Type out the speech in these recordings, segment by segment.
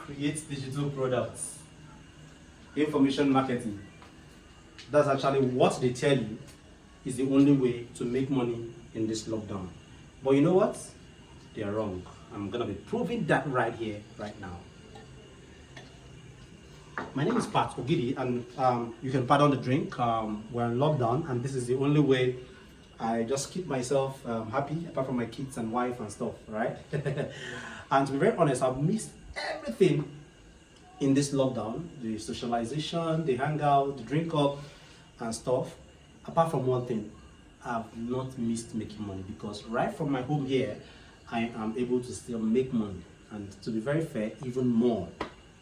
create digital products. Information marketing. That's actually what they tell you is the only way to make money in this lockdown. But you know what? They are wrong. I'm gonna be proving that right here, right now. My name is Pat Ogidi, and you can pardon the drink. We're in lockdown, and this is the only way I just keep myself happy, apart from my kids and wife and stuff, right? And to be very honest, I've missed everything in this lockdown: the socialization, the hangout, the drink up, and stuff. Apart from one thing, I've not missed making money, because right from my home here, I am able to still make money, and to be very fair, even more.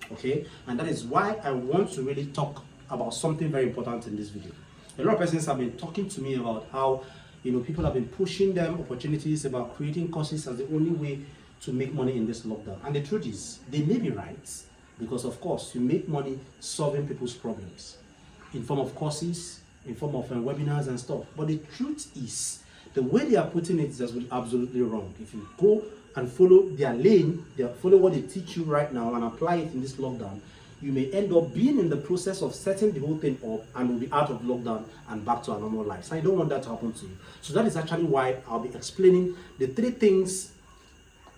Okay, and that is why I want to really talk about something very important in this video. A lot of persons have been talking to me about how, you know, people have been pushing them opportunities about creating courses as the only way to make money in this lockdown. And the truth is, they may be right, because of course you make money solving people's problems in form of courses, in form of webinars and stuff. But the truth is, the way they are putting it is just absolutely wrong. If you go and follow their lane, they follow what they teach you right now and apply it in this lockdown, you may end up being in the process of setting the whole thing up and will be out of lockdown and back to a normal life. So I don't want that to happen to you. So that is actually why I'll be explaining the three things,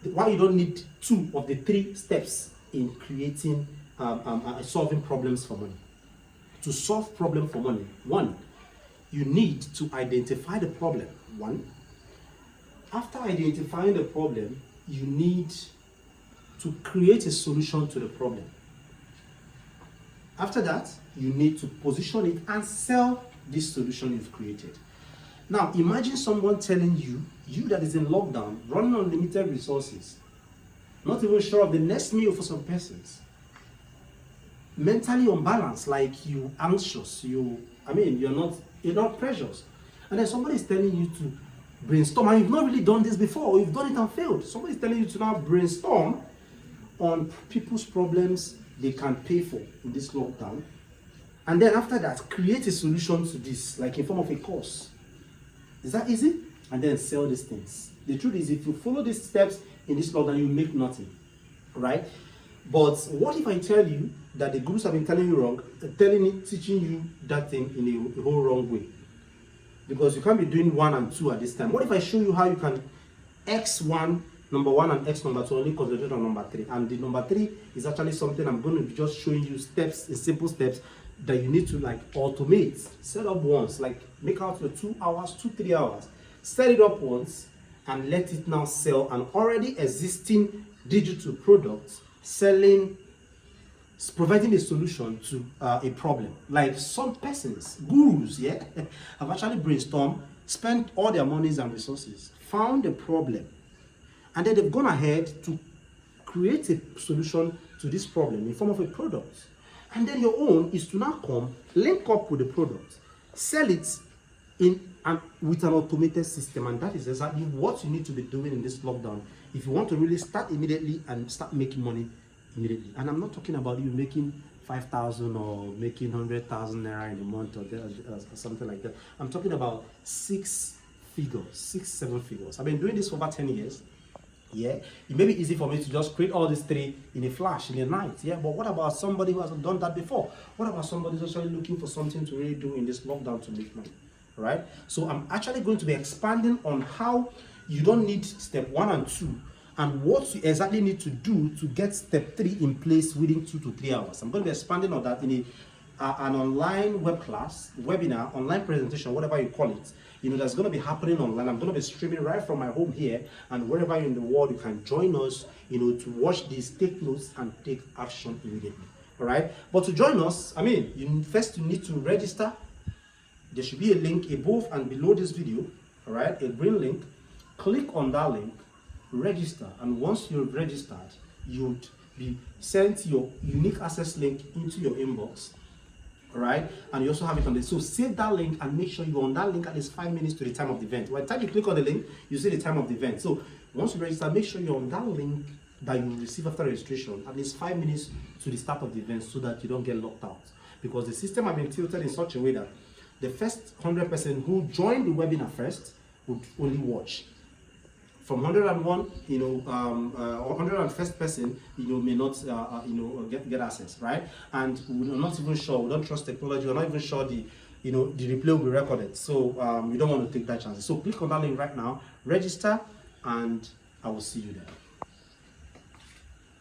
why you don't need two of the three steps in creating, solving problems for money. To solve problem for money, one, you need to identify the problem. One, after identifying the problem, you need to create a solution to the problem. After that, you need to position it and sell this solution you've created. Now, imagine someone telling you, you that is in lockdown, running on limited resources, not even sure of the next meal for some persons, mentally unbalanced, like you anxious, you're not precious. And then somebody is telling you to brainstorm, and you've not really done this before, or you've done it and failed. Somebody is telling you to now brainstorm on people's problems they can pay for in this lockdown. And then after that, create a solution to this, like in form of a course. Is that easy? And then sell these things. The truth is, if you follow these steps in this lockdown, you make nothing, right? But what if I tell you that the gurus have been telling you wrong, teaching you that thing in a whole wrong way? Because you can't be doing 1 and 2 at this time. What if I show you how you can X1, number 1, and X number 2, only concentrate on number 3? And the number 3 is actually something I'm going to be just showing you steps, simple steps that you need to like automate. Set up once, like make out your 2 hours, 2-3 hours. Set it up once and let it now sell an already existing digital product, providing a solution to a problem. Like some persons, gurus, yeah, have actually brainstormed, spent all their monies and resources, found a problem, and then they've gone ahead to create a solution to this problem in form of a product. And then your own is to now come, link up with the product, sell it with an automated system. And that is exactly what you need to be doing in this lockdown if you want to really start immediately and start making money immediately. And I'm not talking about you making 5,000 or making 100,000 naira in a month or something like that. I'm talking about 6 figures, 6-7 figures. I've been doing this for about 10 years. Yeah, it may be easy for me to just create all these 3 in a flash, in a night. Yeah, but what about somebody who hasn't done that before? What about somebody who's actually looking for something to really do in this lockdown to make money? Right? So I'm actually going to be expanding on how you don't need step 1 and 2, and what you exactly need to do to get step 3 in place within 2 to 3 hours. I'm going to be expanding on that in an online web class, webinar, online presentation, whatever you call it. You know, that's going to be happening online. I'm going to be streaming right from my home here, and wherever you're in the world, you can join us, you know, to watch this, take notes, and take action immediately. All right? But to join us, you need to register. There should be a link above and below this video, all right? A green link. Click on that link, register, and once you've registered, you'd be sent your unique access link into your inbox. All right, and you also have it on this. So save that link and make sure you're on that link at least 5 minutes to the time of the event. By the time you click on the link, you see the time of the event. So once you register, make sure you're on that link that you receive after registration at least 5 minutes to the start of the event, so that you don't get locked out. Because the system has been tilted in such a way that the first 100% who joined the webinar first would only watch. from 101, 101st person, may not, get access, right? And we're not even sure. We don't trust technology. We're not even sure the replay will be recorded. So we don't want to take that chance. So click on that link right now, register, and I will see you there.